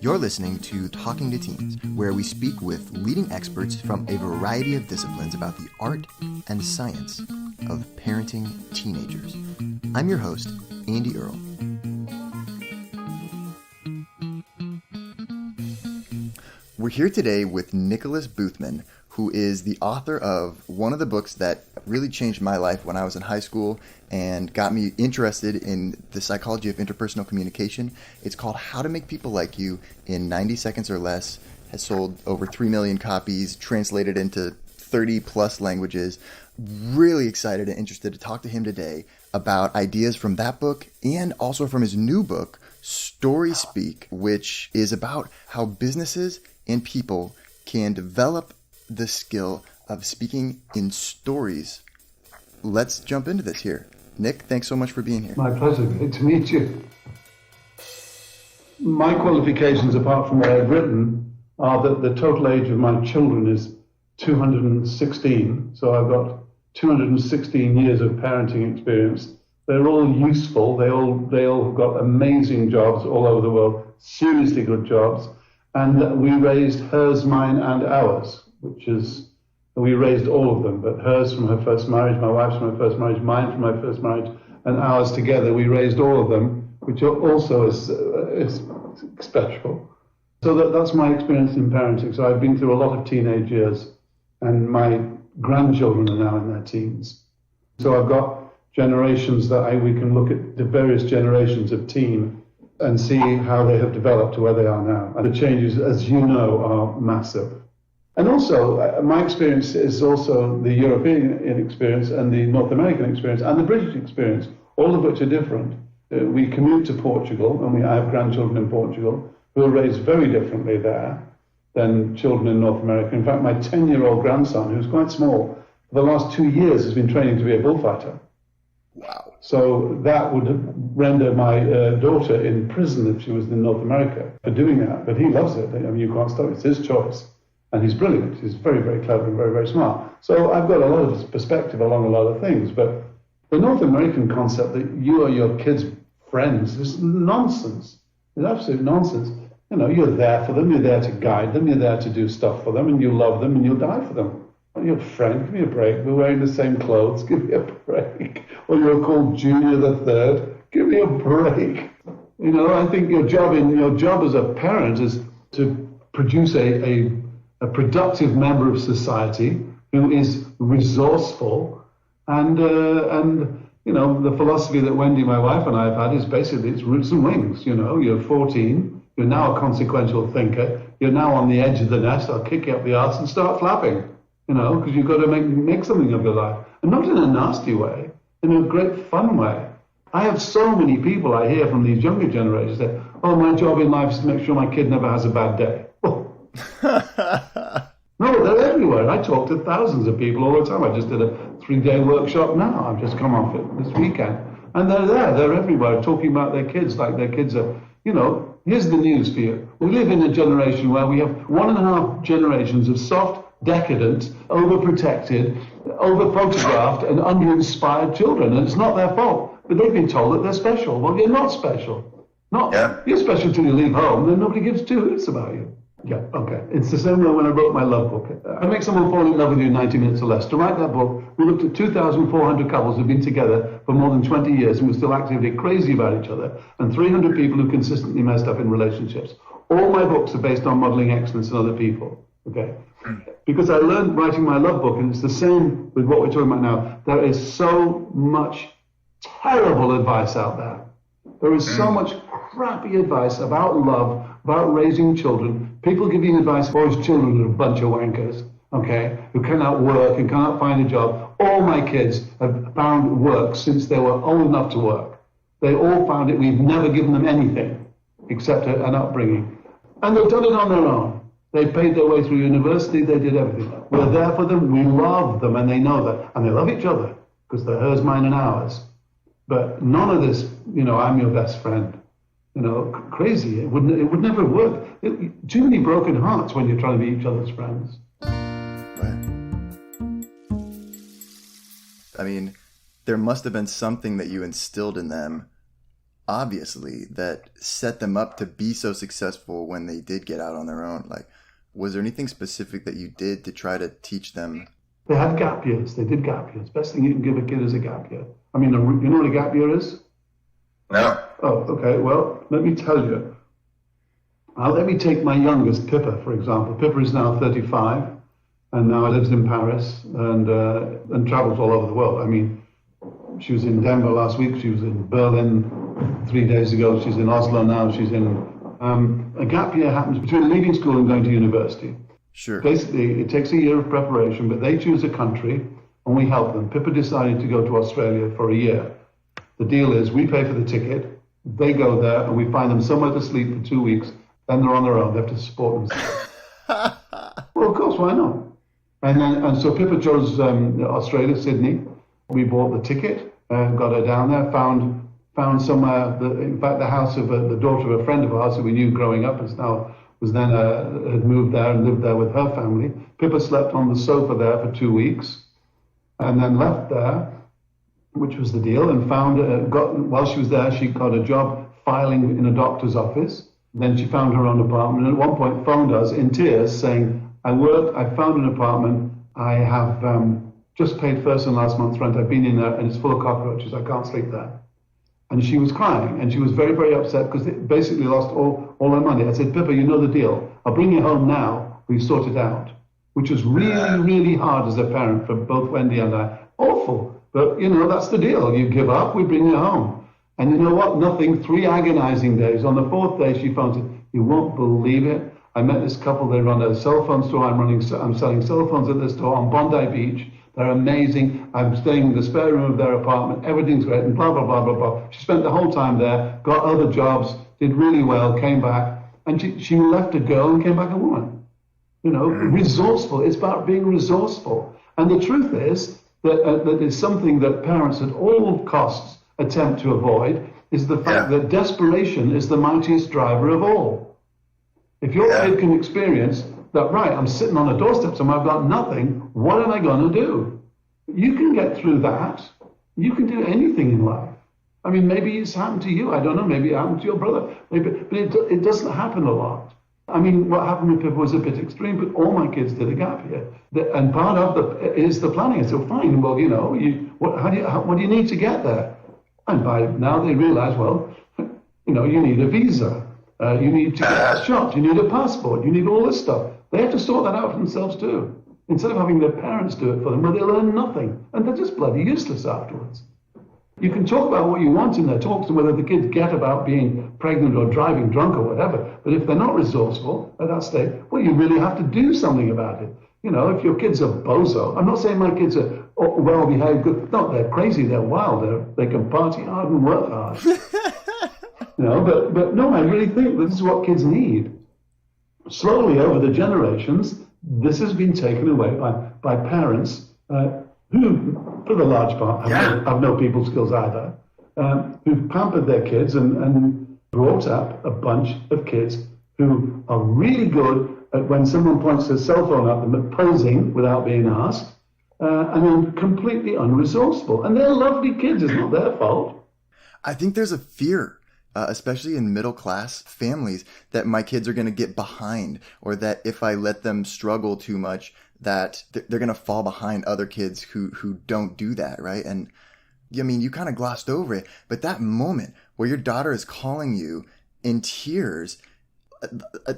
You're listening to Talking to Teens, where we speak with leading experts from a variety of disciplines about the art and science of parenting teenagers. I'm your host, Andy Earle. We're here today with Nicholas Boothman, who is the author of one of the books that really changed my life when I was in high school and got me interested in the psychology of interpersonal communication. It's called How to Make People Like You in 90 Seconds or Less, has sold over 3 million copies, translated into 30 plus languages. Really excited and interested to talk to him today about ideas from that book and also from his new book, Story Speak, which is about how businesses and people can develop the skill of speaking in stories. Let's jump into this here. Nick, thanks so much for being here. My pleasure. Great to meet you. My qualifications, apart from what I've written, are that the total age of my children is 216. So I've got 216 years of parenting experience. They're all useful. They all have got amazing jobs all over the world, seriously good jobs. And we raised hers, mine, and ours, which is, we raised all of them, but hers from her first marriage, my wife's from her first marriage, mine from my first marriage, and ours together. We raised all of them, which also is special. So that's my experience in parenting. So I've been through a lot of teenage years, and my grandchildren are now in their teens. So I've got generations that we can look at the various generations of teen and see how they have developed to where they are now. And the changes, as you know, are massive. And also, my experience is also the European experience and the North American experience and the British experience, all of which are different. We commute to Portugal, and I have grandchildren in Portugal who are raised very differently there than children in North America. In fact, my 10-year-old grandson, who's quite small, for the last 2 years has been training to be a bullfighter. Wow. So that would render my daughter in prison if she was in North America for doing that. But he loves it. I mean, you can't stop it. It's his choice. And he's brilliant. He's very, very clever and very, very smart. So I've got a lot of perspective along a lot of things. But the North American concept that you are your kids' friends is nonsense. It's absolute nonsense. You know, you're there for them. You're there to guide them. You're there to do stuff for them. And you love them and you'll die for them. You're a friend, give me a break. We're wearing the same clothes, give me a break. Or you're called Junior the Third, give me a break. You know, I think your job as a parent is to produce a productive member of society who is resourceful and you know, the philosophy that Wendy, my wife, and I have had is basically it's roots and wings. You know, you're 14, you're now a consequential thinker, you're now on the edge of the nest, I'll kick you up the arse and start flapping. You know, because you've got to make something of your life. And not in a nasty way, in a great fun way. I have so many people I hear from these younger generations say, oh, my job in life is to make sure my kid never has a bad day. Oh. No, they're everywhere. I talk to thousands of people all the time. I just did a 3-day workshop now. I've just come off it this weekend. And they're everywhere talking about their kids like their kids are, you know, here's the news for you. We live in a generation where we have 1.5 generations of soft, decadent, overprotected, over-photographed and under-inspired children, and it's not their fault. But they've been told that they're special. Well, you're not special. You're special till you leave home, then nobody gives 2 hoots about you. Yeah, okay. It's the same way when I wrote my love book. I Make Someone Fall in Love with You in 90 Minutes or Less. To write that book, we looked at 2,400 couples who've been together for more than 20 years and were still actively crazy about each other, and 300 people who consistently messed up in relationships. All my books are based on modeling excellence in other people. Okay? Because I learned writing my love book, and it's the same with what we're talking about now. There is so much terrible advice out there. There is so much crappy advice about love, about raising children. People giving advice, boys' children are a bunch of wankers, okay, who cannot work and cannot find a job. All my kids have found work since they were old enough to work. They all found it. We've never given them anything except an upbringing. And they've done it on their own. They paid their way through university, they did everything. We're there for them, we love them, and they know that. And they love each other, because they're hers, mine, and ours. But none of this, you know, I'm your best friend. You know, crazy. It would never work. Too many broken hearts when you're trying to be each other's friends. Right. I mean, there must have been something that you instilled in them obviously, that set them up to be so successful when they did get out on their own? Like, was there anything specific that you did to try to teach them? They had gap years. They did gap years. Best thing you can give a kid is a gap year. I mean, you know what a gap year is? No. Oh, okay. Well, let me tell you. Let me take my youngest, Pippa, for example. Pippa is now 35 and now lives in Paris and travels all over the world. I mean, she was in Denver last week. She was in Berlin 3 days ago. She's in Oslo now. She's in... a gap year happens between leaving school and going to university. Sure. Basically, it takes a year of preparation, but they choose a country and we help them. Pippa decided to go to Australia for a year. The deal is we pay for the ticket, they go there, and we find them somewhere to sleep for 2 weeks. Then they're on their own. They have to support themselves. Well, of course, why not? And so Pippa chose Australia, Sydney. We bought the ticket, got her down there, found somewhere. In fact, the house of the daughter of a friend of ours who we knew growing up had moved there and lived there with her family. Pippa slept on the sofa there for 2 weeks, and then left there, which was the deal. And while she was there, she got a job filing in a doctor's office. Then she found her own apartment, and at one point phoned us in tears saying, I found an apartment, I have just paid first and last month's rent, I've been in there and it's full of cockroaches, I can't sleep there. And she was crying, and she was very, very upset because they basically lost all her money. I said, Pippa, you know the deal, I'll bring you home now, we sort it out. Which was really, really hard as a parent for both Wendy and I. Awful, but that's the deal. You give up, we bring you home. And you know what? Nothing. 3 agonizing days. On the 4th day, she phoned and said, you won't believe it. I met this couple. They run a cell phone store. I'm selling cell phones at this store on Bondi Beach. They're amazing. I'm staying in the spare room of their apartment. Everything's great. And blah, blah, blah, blah, blah. She spent the whole time there, got other jobs, did really well, came back. And she left a girl and came back a woman. Resourceful. It's about being resourceful. And the truth is that is something that parents at all costs attempt to avoid, is the fact that desperation is the mightiest driver of all. If your kid can experience that, right, I'm sitting on a doorstep somewhere, I've got nothing, what am I going to do? You can get through that. You can do anything in life. I mean, maybe it's happened to you. I don't know. Maybe it happened to your brother. But it doesn't happen a lot. I mean, what happened with Pippa was a bit extreme, but all my kids did a gap year. And part of is the planning. I said, fine, well, what do you need to get there? And by now they realize, well, you need a visa. You need to get a shot. You need a passport. You need all this stuff. They have to sort that out for themselves too. Instead of having their parents do it for them, well, they learn nothing. And they're just bloody useless afterwards. You can talk about what you want in their talks and whether the kids get about being pregnant or driving drunk or whatever. But if they're not resourceful at that stage, well, you really have to do something about it. If your kids are bozo, I'm not saying my kids are well-behaved, good. No, they're crazy, they're wild, they can party hard and work hard. But no, I really think this is what kids need. Slowly over the generations, this has been taken away by parents who, for the large part, have no people skills either, who've pampered their kids and brought up a bunch of kids who are really good at when someone points their cell phone at them at posing without being asked, and then completely unresourceful. And they're lovely kids. It's not their fault. I think there's a fear, especially in middle-class families, that my kids are going to get behind, or that if I let them struggle too much, that they're going to fall behind other kids who don't do that, right? And I mean, you kind of glossed over it, but that moment where your daughter is calling you in tears,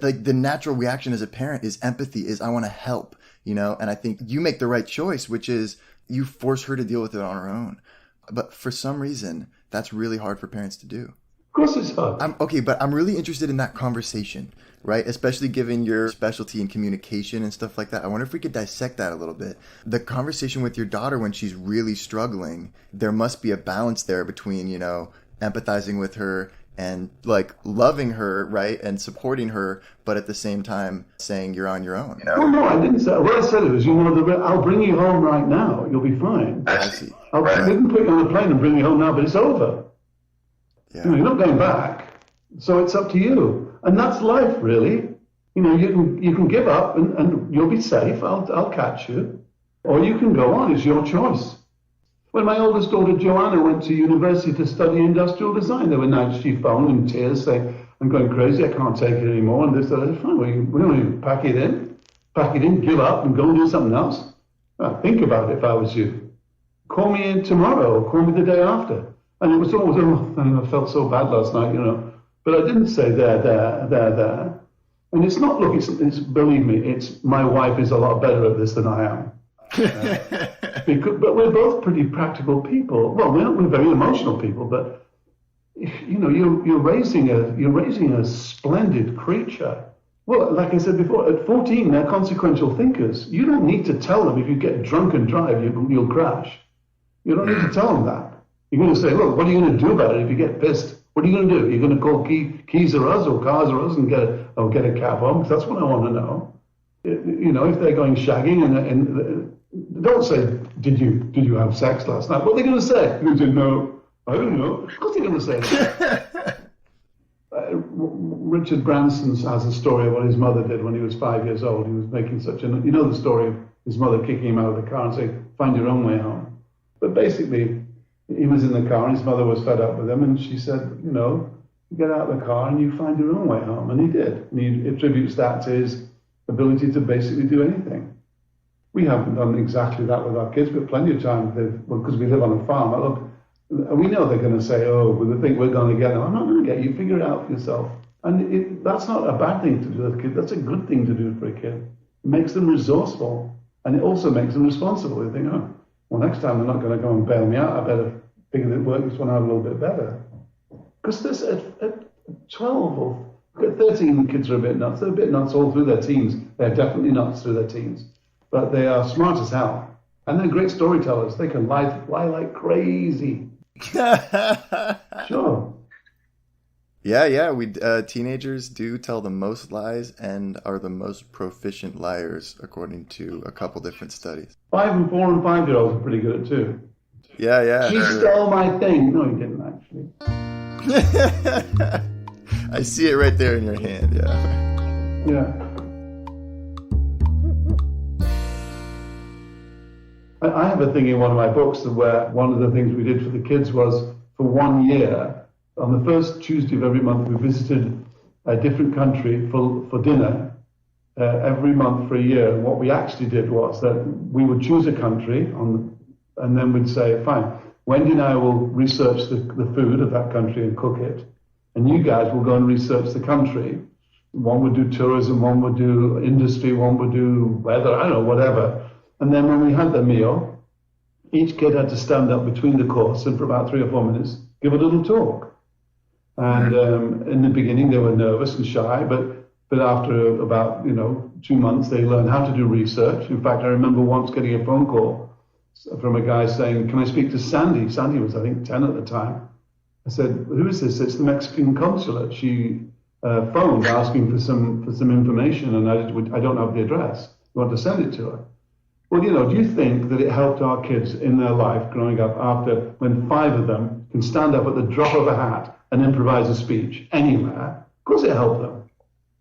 like the natural reaction as a parent is empathy, is I want to help, and I think you make the right choice, which is you force her to deal with it on her own. But for some reason, that's really hard for parents to do. Of course it's hard. But I'm really interested in that conversation, right? Especially given your specialty in communication and stuff like that. I wonder if we could dissect that a little bit. The conversation with your daughter when she's really struggling, there must be a balance there between, empathizing with her and like loving her, right, and supporting her, but at the same time saying you're on your own. Well, no, I didn't say. What I said was, I'll bring you home right now. You'll be fine. I see. I didn't put you on a plane and bring you home now, but it's over. Yeah. You're not going back, so it's up to you, and that's life, really. You can give up and you'll be safe. I'll catch you, or you can go on. It's your choice. When my oldest daughter Joanna went to university to study industrial design, there were nights she phoned in tears saying, I'm going crazy, I can't take it anymore. And this, that, fine, we pack it in, give up and go and do something else. Think about it if I was you. Call me in tomorrow or call me the day after. And it was always, I felt so bad last night, But I didn't say there. And it's not, look, it's believe me, it's my wife is a lot better at this than I am. But we're both pretty practical people. Well, we're very emotional people, but you're raising a splendid creature. Well, like I said before, at 14, they're consequential thinkers. You don't need to tell them if you get drunk and drive, you'll crash. You don't need to tell them that. You're going to say, look, what are you going to do about it if you get pissed? What are you going to do? You're going to call Keys or Us or Cars or Us and get a cab home? Because that's what I want to know. If they're going shagging and don't say, did you have sex last night? What are they going to say? They're going to say, no, I don't know. Of course they're going to say that. Richard Branson has a story of what his mother did when he was 5 years old. He was making the story of his mother kicking him out of the car and saying, find your own way home. But basically, he was in the car and his mother was fed up with him and she said, you get out of the car and you find your own way home. And he did. And he attributes that to his ability to basically do anything. We haven't done exactly that with our kids, but plenty of times, because we live on a farm, look, we know they're going to say, they think we're going to get them. I'm not going to get you. Figure it out for yourself. And that's not a bad thing to do with a kid. That's a good thing to do for a kid. It makes them resourceful. And it also makes them responsible. They think, well, next time they're not going to go and bail me out. I better work this one out a little bit better. Because this at 12 or 13, the kids are a bit nuts. They're a bit nuts all through their teens. They're definitely nuts through their teens. But they are smart as hell. And they're great storytellers. They can lie like crazy. Sure. Yeah. We teenagers do tell the most lies and are the most proficient liars, according to a couple different studies. 5 and 4 and 5-year-olds are pretty good at it too. Yeah. He stole my thing. No, he didn't actually. I see it right there in your hand. Yeah. I have a thing in one of my books where one of the things we did for the kids was for 1 year, on the first Tuesday of every month, we visited a different country for dinner every month for a year. And what we actually did was that we would choose a country and then we'd say, fine, Wendy and I will research the food of that country and cook it. And you guys will go and research the country. One would do tourism, one would do industry, one would do weather, I don't know, whatever. And then when we had the meal, each kid had to stand up between the course and for about 3 or 4 minutes, give a little talk. And in the beginning, they were nervous and shy, but after about 2 months, they learned how to do research. In fact, I remember once getting a phone call from a guy saying, can I speak to Sandy? Sandy was, I think, 10 at the time. I said, who is this? It's the Mexican consulate. She phoned asking for some information, and I don't have the address. You want to send it to her? Well, do you think that it helped our kids in their life growing up when 5 of them can stand up at the drop of a hat and improvise a speech anywhere? Of course it helped them.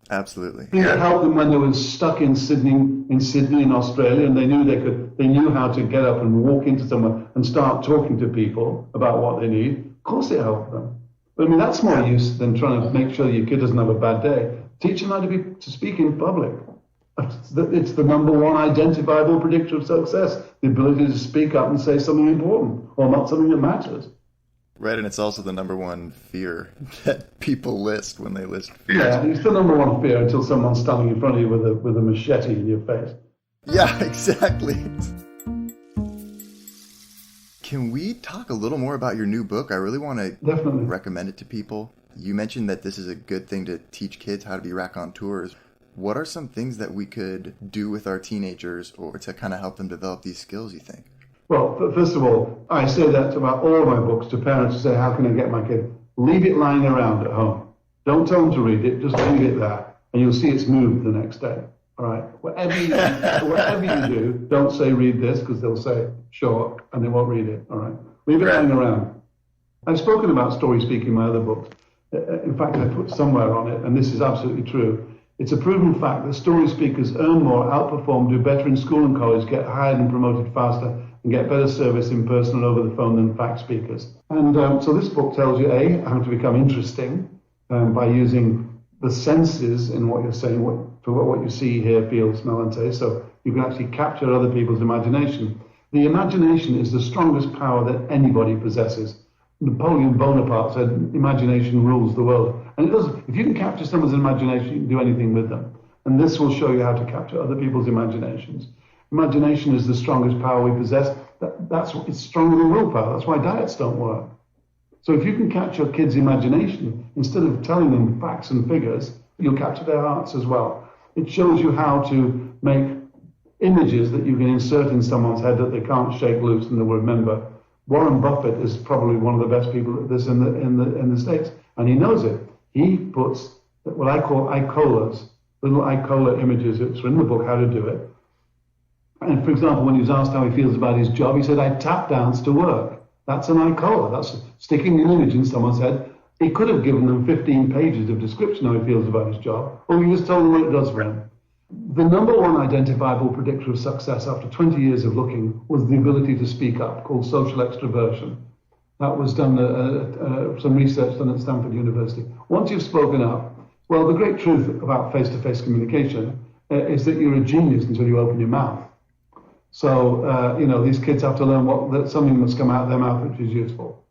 Absolutely. It helped them when they were stuck in Sydney in Australia, and they knew how to get up and walk into somewhere and start talking to people about what they need. Of course it helped them. But I mean, that's more use than trying to make sure your kid doesn't have a bad day. Teach them how to speak in public. It's the number one identifiable predictor of success, the ability to speak up and say something important or not something that matters. Right, and it's also the number one fear that people list when they list fears. Yeah, it's the number one fear until someone's standing in front of you with a machete in your face. Yeah, exactly. Can we talk a little more about your new book? I really want to Definitely recommend it to people. You mentioned that this is a good thing to teach kids how to be raconteurs. What are some things that we could do with our teenagers or to kind of help them develop these skills, you think? Well, first of all, I say that about all my books to parents who say, how can I get my kid? Leave it lying around at home. Don't tell them to read it, just leave it there. And you'll see it's moved the next day. All right? Whatever you do, don't say read this, because they'll say, sure, and they won't read it. All right? Leave it lying around. I've spoken about story speaking in my other books. In fact, I put somewhere on it, and this is absolutely true. It's a proven fact that story speakers earn more, outperform, do better in school and college, get hired and promoted faster, and and get better service in person and over the phone than fax speakers. And so this book tells you, A, how to become interesting by using the senses in what you're saying, what you see, hear, feel, smell, and taste. So you can actually capture other people's imagination. The imagination is the strongest power that anybody possesses. Napoleon Bonaparte said, imagination rules the world. And it does. If you can capture someone's imagination, you can do anything with them. And this will show you how to capture other people's imaginations. Imagination is the strongest power we possess. It's stronger than willpower. That's why diets don't work. So if you can capture kids' imagination, instead of telling them facts and figures, you'll capture their hearts as well. It shows you how to make images that you can insert in someone's head that they can't shake loose and they will remember. Warren Buffett is probably one of the best people at this in the States, and he knows it. He puts what I call icolas, little icola images. It's in the book how to do it. And for example, when he was asked how he feels about his job, he said, "I tap dance to work." That's an icola. That's sticking an image in someone's head. He could have given them 15 pages of description how he feels about his job, or he just told them what it does for him. The number one identifiable predictor of success after 20 years of looking was the ability to speak up, called social extroversion. That was done, some research done at Stanford University. Once you've spoken up, well, the great truth about face-to-face communication is that you're a genius until you open your mouth. So, these kids have to learn that something must come out of their mouth which is useful.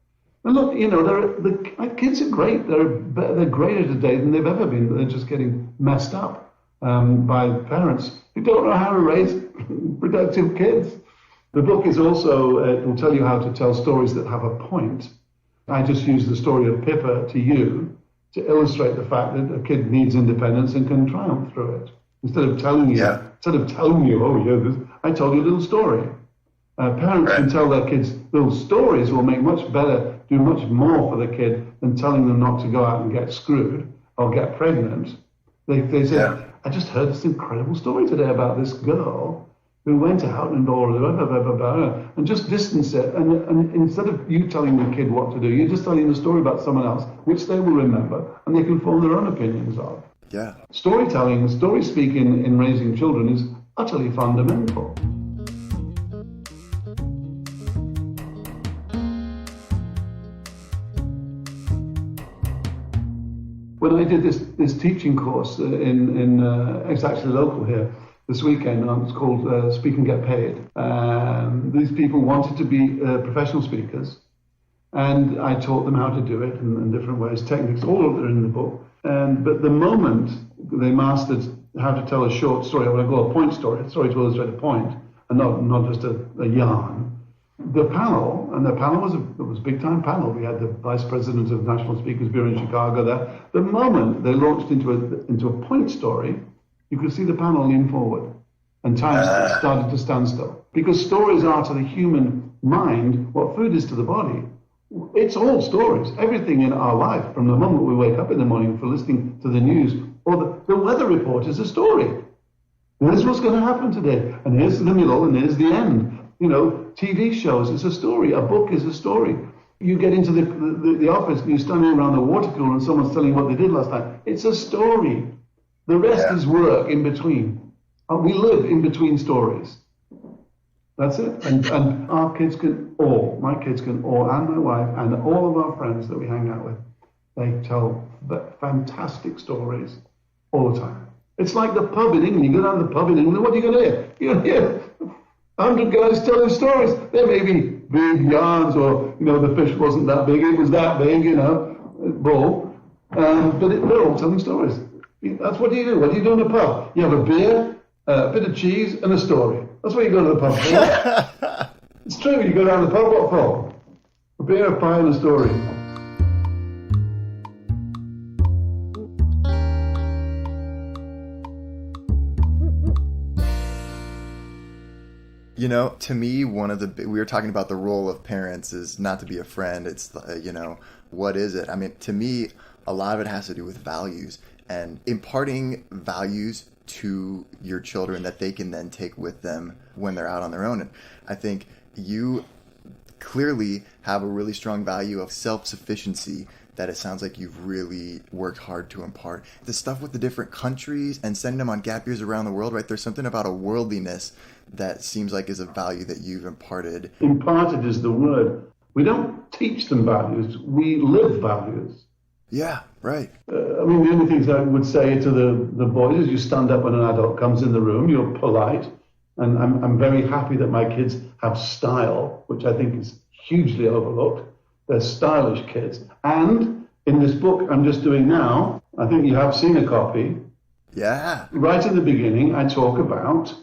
And look, the kids are great. They're greater today than they've ever been. They're just getting messed up by parents who don't know how to raise productive kids. The book is also, it will tell you how to tell stories that have a point. I just used the story of Pippa to you to illustrate the fact that a kid needs independence and can triumph through it. Instead of telling you, I told you a little story. Parents can tell their kids little stories will make much better, do much more for the kid than telling them not to go out and get screwed or get pregnant. They say, I just heard this incredible story today about this girl who went out and all blah, blah, blah, blah, blah, and just distance it. And instead of you telling the kid what to do, you're just telling the story about someone else, which they will remember and they can form their own opinions of. Yeah. Storytelling, story speaking in raising children is utterly fundamental. When I did this teaching course it's actually local here this weekend, it's called Speak and Get Paid. These people wanted to be professional speakers, and I taught them how to do it in different ways, techniques, all of it are in the book. But the moment they mastered how to tell a short story, what I call a point story, a story to illustrate a point, and not just a yarn, the panel was a big-time panel. We had the vice president of the National Speakers Bureau in Chicago there. The moment they launched into a point story, you could see the panel lean forward, and time started to stand still. Because stories are to the human mind what food is to the body. It's all stories. Everything in our life, from the moment we wake up in the morning for listening to the news, or the weather report is a story. Here's what's going to happen today, and here's the middle, and here's the end. TV shows, it's a story. A book is a story. You get into the office and you're standing around the water cooler and someone's telling you what they did last night. It's a story. The rest is work in between. We live in between stories. That's it. And our kids my kids can all, and my wife, and all of our friends that we hang out with, they tell fantastic stories all the time. It's like the pub in England. You go down to the pub in England, what are you going to hear? You're going to hear 100 guys telling stories. There may be big yarns, or the fish wasn't that big, it was that big, bull. But they're all telling stories. That's what do you do? What do you do in a pub? You have a beer, a bit of cheese, and a story. That's what you go to the pub for. It's true. You go down to the pub, what for? A beer, a pie, and a story. To me, we were talking about the role of parents is not to be a friend. It's, what is it? I mean, to me, a lot of it has to do with values and imparting values to your children that they can then take with them when they're out on their own. And I think you clearly have a really strong value of self-sufficiency that it sounds like you've really worked hard to impart. The stuff with the different countries and sending them on gap years around the world, right? There's something about a worldliness that seems like is a value that you've imparted. Imparted is the word. We don't teach them values, we live values. Yeah, right. I mean, the only things I would say to the boys is you stand up when an adult comes in the room, you're polite, and I'm very happy that my kids have style, which I think is hugely overlooked. They're stylish kids. And in this book I'm just doing now, I think you have seen a copy. Yeah. Right at the beginning, I talk about,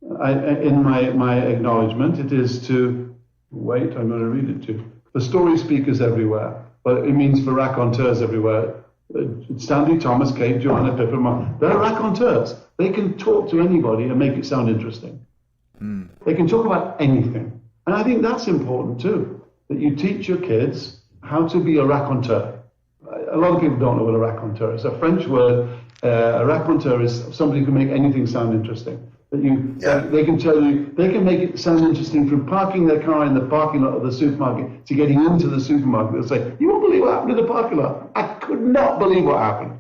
in my acknowledgement, it is to, wait, I'm going to read it to you. For story speakers everywhere, but it means for raconteurs everywhere. Stanley, Thomas, Kate, Joanna, Pippa, they're raconteurs. They can talk to anybody and make it sound interesting. They can talk about anything. And I think that's important too, that you teach your kids how to be a raconteur. A lot of people don't know what a raconteur is. A French word, a raconteur is somebody who can make anything sound interesting. They can tell you, they can make it sound interesting from parking their car in the parking lot of the supermarket to getting into the supermarket. They'll say, you won't believe what happened in the parking lot. I could not believe what happened.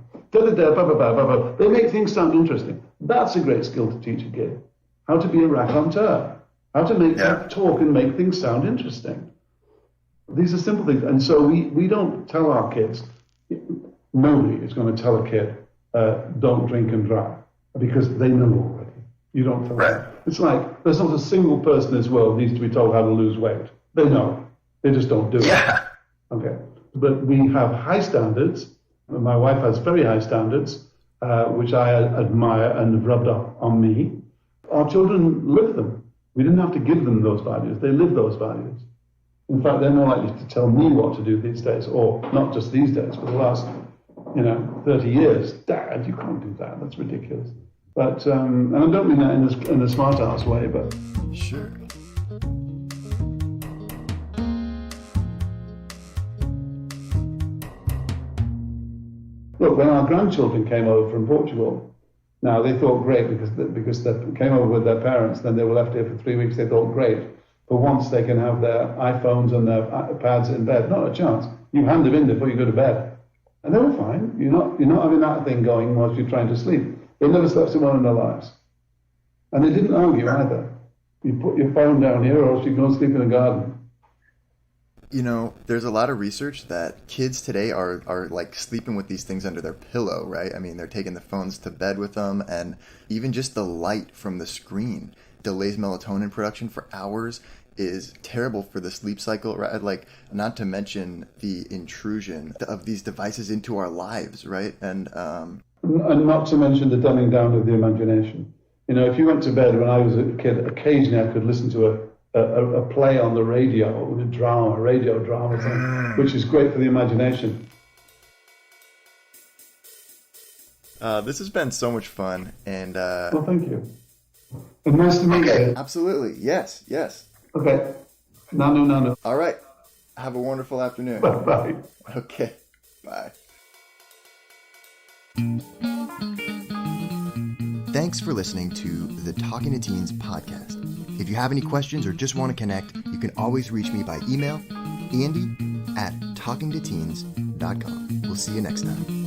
They make things sound interesting. That's a great skill to teach a kid. How to be a raconteur. How to make them talk and make things sound interesting. These are simple things. And so we don't tell our kids, nobody is going to tell a kid, don't drink and drive, because they know already. You don't tell them. It's like, there's not a single person in this world needs to be told how to lose weight. They know. They just don't do it. Okay. But we have high standards. My wife has very high standards, which I admire and have rubbed up on me. Our children live them. We didn't have to give them those values. They live those values. In fact, they're more likely to tell me what to do these days, or not just these days, for the last 30 years. Dad, you can't do that. That's ridiculous. But, and I don't mean that in a smart ass way, but... Sure. Look, when our grandchildren came over from Portugal, now they thought great because they came over with their parents, then they were left here for 3 weeks, they thought great. For once they can have their iPhones and their iPads in bed. Not a chance. You hand them in before you go to bed. And they were fine. You're not having that thing going whilst you're trying to sleep. They never slept so well in their lives. And they didn't argue either. You put your phone down here or else you go and sleep in the garden. There's a lot of research that kids today are like sleeping with these things under their pillow, right? I mean, they're taking the phones to bed with them, and even just the light from the screen delays melatonin production for hours, is terrible for the sleep cycle, right? Like, not to mention the intrusion of these devices into our lives, right? And not to mention the dumbing down of the imagination. If you went to bed when I was a kid, occasionally I could listen to a play on the radio, a radio drama thing, which is great for the imagination. This has been so much fun, and well, thank you. And nice to meet you. Absolutely, yes. Okay. No. All right. Have a wonderful afternoon. Bye. Okay. Bye. Thanks for listening to the Talking to Teens podcast. If you have any questions or just want to connect, you can always reach me by email, andy@talkingtoteens.com. We'll see you next time.